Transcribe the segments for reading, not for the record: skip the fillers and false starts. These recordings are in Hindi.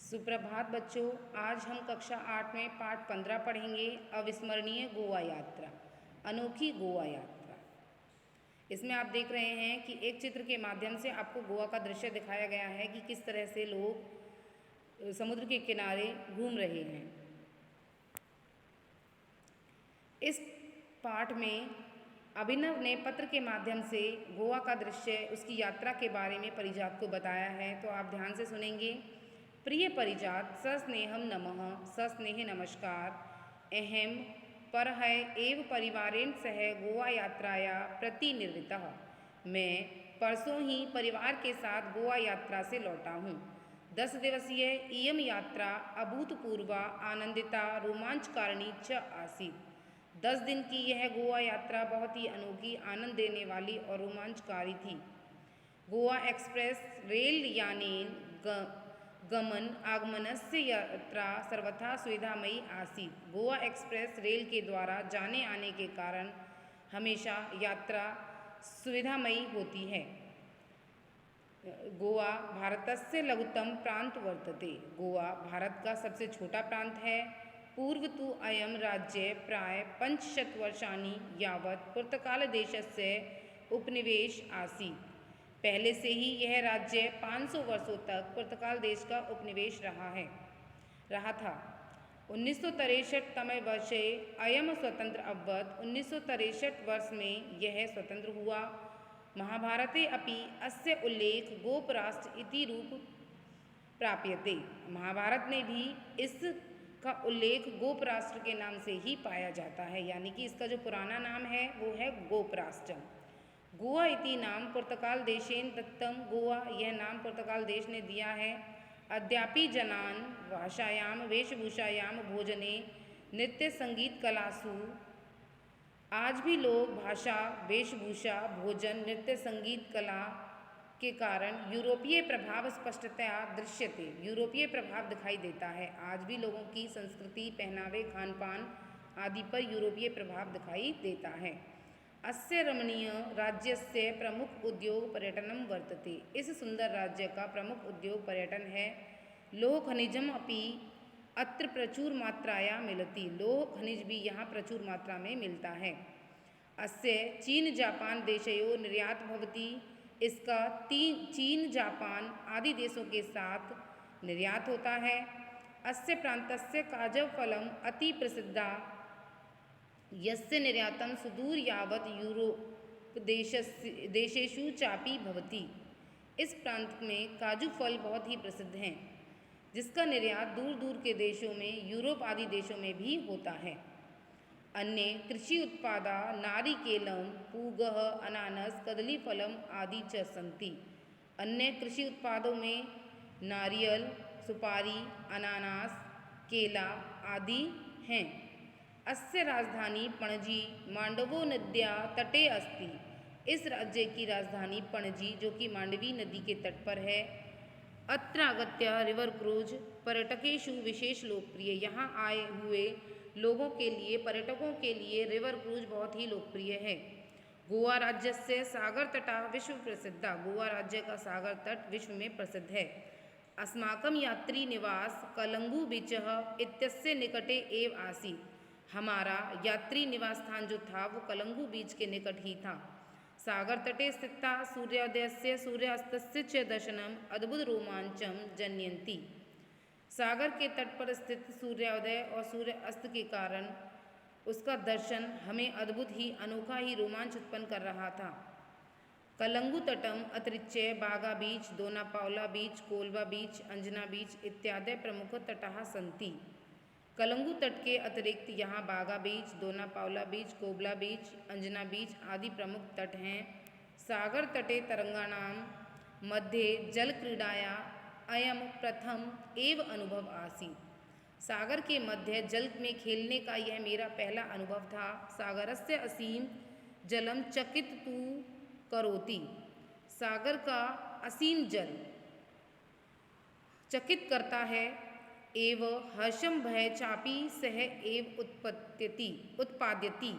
सुप्रभात बच्चों। आज हम कक्षा 8 में पाठ 15 पढ़ेंगे। अविस्मरणीय गोवा यात्रा, अनोखी गोवा यात्रा। इसमें आप देख रहे हैं कि एक चित्र के माध्यम से आपको गोवा का दृश्य दिखाया गया है कि किस तरह से लोग समुद्र के किनारे घूम रहे हैं। इस पाठ में अभिनव ने पत्र के माध्यम से गोवा का दृश्य, उसकी यात्रा के बारे में परिजात को बताया है। तो आप ध्यान से सुनेंगे। प्रिय परिजात, सस्नेहम नमः, सस्नेह नमस्कार। अहम परह एव परिवारेण सह गोवा यात्राया प्रतिनिवृत्तः। मैं परसों ही परिवार के साथ गोवा यात्रा से लौटा हूँ। 10 दिवसीय इयम यात्रा अभूतपूर्वा आनंदिता रोमांचकारिणी च आसीत्। 10 दिन की यह गोवा यात्रा बहुत ही अनोखी, आनंद देने वाली और रोमांचकारी थी। गोवा एक्सप्रेस रेल यानेन गमन आगमनस्य यात्रा सर्वथा सुविधामयी आसीत्। गोवा एक्सप्रेस रेल के द्वारा जाने आने के कारण हमेशा यात्रा सुविधामयी होती है। गोवा भारतस्य लघुतम प्रांत वर्तते। गोवा भारत का सबसे छोटा प्रांत है। पूर्व तु अयं राज्य प्राय 500 वर्षाणि यावत् पुर्तगालदेशस्य उपनिवेश आसीत्। पहले से ही यह राज्य 500 वर्षों तक पुर्तगाल देश का उपनिवेश रहा था। 1963 तमे वर्षे अयम स्वतंत्र अभवत्। 1963 वर्ष में यह स्वतंत्र हुआ। महाभारते अपि अस्य उल्लेख गोपराष्ट्र इति रूप प्राप्यते। महाभारत में भी इसका उल्लेख गोपराष्ट्र के नाम से ही पाया जाता है, यानी कि इसका जो पुराना नाम है वो है गोपराष्ट्र। गोवा इति नाम पुर्तगाल देशेन दत्तम। गोवा, यह नाम पुर्तगाल देश ने दिया है। अद्यापि जनान भाषायाम वेशभूषायाम भोजने नृत्य संगीत कलासु। आज भी लोग भाषा, वेशभूषा, भोजन, नृत्य संगीत कला के कारण यूरोपीय प्रभाव स्पष्टतया दृश्यते। यूरोपीय प्रभाव दिखाई देता है। आज भी लोगों की संस्कृति, पहनावे, खान पान आदि पर यूरोपीय प्रभाव दिखाई देता है। अस्य रमणीय राज्यस्य प्रमुख उद्योग पर्यटनम वर्तते। इस सुंदर राज्य का प्रमुख उद्योग पर्यटन है। लोह खनिजम अपि अत्र प्रचुर मात्राया मिलति। लोह खनिज भी यहाँ प्रचुर मात्रा में मिलता है। अस्य चीन जापान देशयो निर्यात भवति। इसका चीन, जापान आदि देशों के साथ निर्यात होता है। अस्य प्रांतस्य काजव फलम अति प्रसिद्धा यस्य निर्यातम सुदूर यावत यूरोप देशेषु चापि भवति। इस प्रांत में काजू फल बहुत ही प्रसिद्ध हैं, जिसका निर्यात दूर दूर के देशों में, यूरोप आदि देशों में भी होता है। अन्य कृषि उत्पादा नारिकेलम, पूगः, अनानस, कदली फलम आदि च सन्ति। अन्य कृषि उत्पादों में नारियल, सुपारी, अनानास, केला आदि हैं। अस्य राजधानी पणजी मांडवो नद्या तटे अस्ति। इस राज्य की राजधानी पणजी, जो कि मांडवी नदी के तट पर है। अत्र आगत्य रिवर क्रूज पर्यटकेषु विशेष लोकप्रिय। यहाँ आए हुए लोगों के लिए, पर्यटकों के लिए रिवर क्रूज बहुत ही लोकप्रिय है। गोवा राज्य से सागर तटा विश्व प्रसिद्धा। गोवा राज्य का सागर तट विश्व में प्रसिद्ध है। अस्माकं यात्री निवास कलंगू बीचः इत्यस्य निकटे एव आसीत्। हमारा यात्री निवास स्थान जो था वो कलंगू बीच के निकट ही था। सागर तटे स्थिता सूर्योदयस्य सूर्यास्तस्य च दर्शनम अद्भुत रोमांचम जनयन्ति। सागर के तट पर स्थित सूर्योदय और सूर्य अस्त के कारण उसका दर्शन हमें अद्भुत ही, अनोखा ही रोमांच उत्पन्न कर रहा था। कलंगू तटम अतिरिच्य बागा बीच, दोनापावला बीच, कोलवा बीच, अंजना बीच इत्यादि प्रमुख तटाः सन्ति। कलंगू तट के अतिरिक्त यहाँ बागा बीच, दोनापावला बीच, कोबला बीच, अंजना बीच आदि प्रमुख तट हैं। सागर तटे तरंगाणां मध्ये जल क्रीड़ाया अयम प्रथम एव अनुभव आसीत्। सागर के मध्य जल में खेलने का यह मेरा पहला अनुभव था। सागरस्य असीम जलम चकित तु करोति। सागर का असीम जल चकित करता है। एव हर्षम भय चापी सह एव उत्पाद्यति।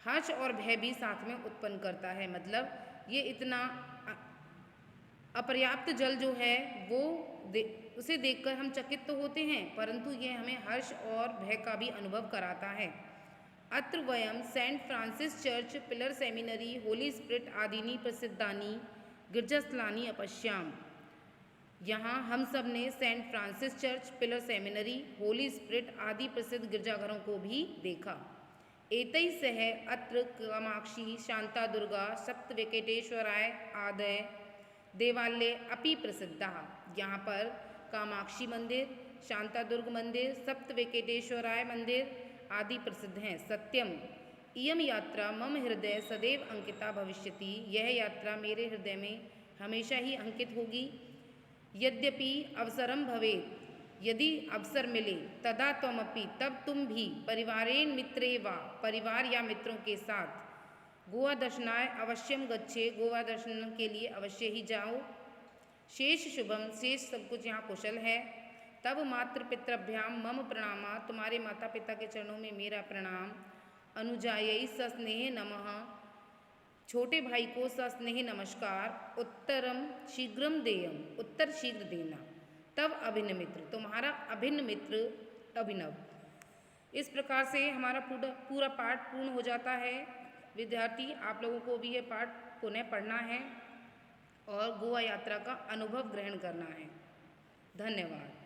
हर्ष और भय भी साथ में उत्पन्न करता है। मतलब ये इतना अपर्याप्त जल जो है वो उसे देखकर हम चकित तो होते हैं, परंतु यह हमें हर्ष और भय का भी अनुभव कराता है। अत्र वयं Saint Francis Church, Pilar Seminary, Holy Spirit आदीनि प्रसिद्धानि गिरजास्थलानि अपश्याम। यहाँ हम सब ने Saint Francis Church, Pilar Seminary, Holy Spirit आदि प्रसिद्ध गिरजाघरों को भी देखा। एतैः सह अत्र कामाक्षी, शांता दुर्गा, सप्त वेंकटेश्वराय आदय देवालय अपि प्रसिद्धाः। यहाँ पर कामाक्षी मंदिर, शांता दुर्ग मंदिर, सप्त वेंकटेश्वराय मंदिर आदि प्रसिद्ध हैं। सत्यम इयम यात्रा मम हृदय सदैव अंकिता भविष्यति। यह यात्रा मेरे हृदय में हमेशा ही अंकित होगी। यद्यपि अवसरम भवेत्, यदि अवसर मिले, तदा त्वमपि, तब तुम भी, परिवारेण मित्रे वा, परिवार या मित्रों के साथ, गोवा दर्शनाय अवश्यम गच्छे, गोवा दर्शन के लिए अवश्य ही जाओ। शेष शुभम, शेष सब कुछ यहाँ कुशल है। तब मातृ पितृभ्याम मम प्रणामा, तुम्हारे माता पिता के चरणों में मेरा प्रणाम। अनुजायै सस्नेह नमः, छोटे भाई को सस्नेह नमस्कार। उत्तरम शीघ्रम देयम, उत्तर शीघ्र देना। तब अभिन्न मित्र, तुम्हारा अभिन्न मित्र अभिनव। इस प्रकार से हमारा पूरा पाठ पूर्ण हो जाता है। विद्यार्थी, आप लोगों को भी ये पाठ पुनः पढ़ना है और गोवा यात्रा का अनुभव ग्रहण करना है। धन्यवाद।